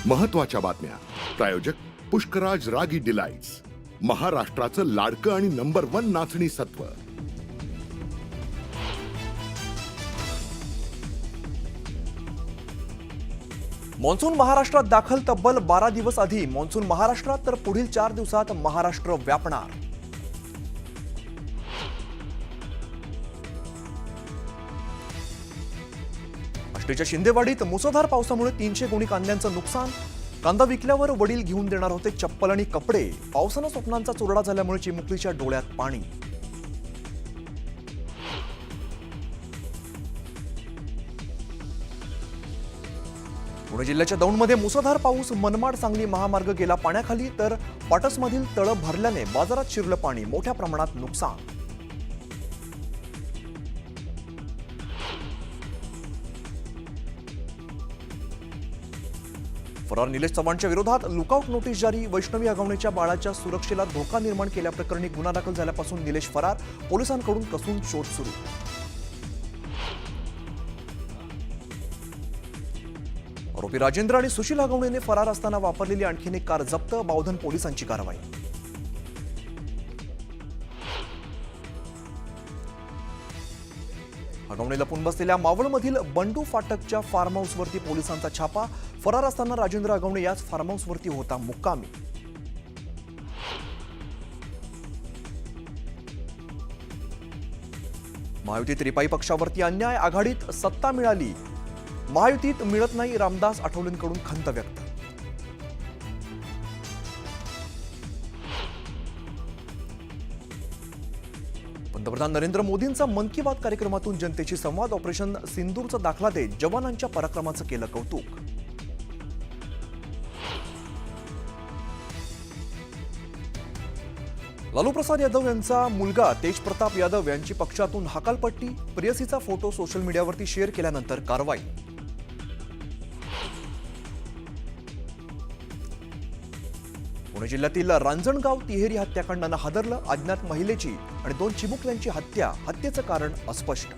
महत्त्वाच्या बातम्या. प्रायोजक पुष्कराज रागी डिलाइट्स, महाराष्ट्राचं लाडकं आणि नंबर 1 नाचणी सत्व. मॉन्सून महाराष्ट्रात दाखल तब्बल 12 दिवस आधी मॉन्सून महाराष्ट्रात, तर पुढील 4 दिवसात महाराष्ट्र व्यापणार. आष्टीच्या शिंदेवाडीत मुसळधार पावसामुळे 300 गोणी कांद्यांचं नुकसान. कांदा विकल्यावर वडील घेऊन देणार होते चप्पल आणि कपडे. पावसानं स्वप्नांचा चुरडा झाल्यामुळे चिमुकलीच्या डोळ्यात पाणी. पुणे जिल्ह्याच्या दौंडमध्ये मुसळधार पाऊस. मनमाड सांगली महामार्ग गेला पाण्याखाली, तर पाटसमधील तळं भरल्याने बाजारात शिरलं पाणी. मोठ्या प्रमाणात नुकसान. फरार निलेश चव्हाणच्या विरोधात लुकआउट नोटीस जारी. वैष्णवी हगवणेच्या बाळाच्या सुरक्षेला धोका निर्माण केल्याप्रकरणी गुन्हा दाखल झाल्यापासून निलेश फरार. पोलिसांकडून कसून शोध सुरू. आरोपी राजेंद्र आणि सुशील हगवणेने फरार असताना वापरलेली आणखीन एक कार जप्त. बावधन पोलिसांची कारवाई. हगवणे लपून बसलेल्या मावळमधील बंडू फाटकच्या फार्म हाऊसवरती पोलिसांचा छापा. फरार असताना राजेंद्र हगवणे याच फार्म हाऊसवरती होता मुक्कामी. महायुतीत रिपाई पक्षावरती अन्याय. आघाडीत सत्ता मिळाली, महायुतीत मिळत नाही. रामदास आठवलेंकडून खंत व्यक्त. पंतप्रधान नरेंद्र मोदींचा मन की बात कार्यक्रमातून जनतेशी संवाद. ऑपरेशन सिंदूरचा दाखला देत जवानांच्या पराक्रमाचं केलं कौतुक. लालू प्रसाद यादव यांचा मुलगा तेज प्रताप यादव यांची पक्षातून हकालपट्टी. प्रेयसीचा फोटो सोशल मीडियावरती शेअर केल्यानंतर कारवाई. पुणे जिल्ह्यातील रांजणगाव तिहेरी हत्याकांडानं हादरलं. अज्ञात महिलेची आणि 2 चिमुकल्यांची हत्या. हत्येचं कारण अस्पष्ट.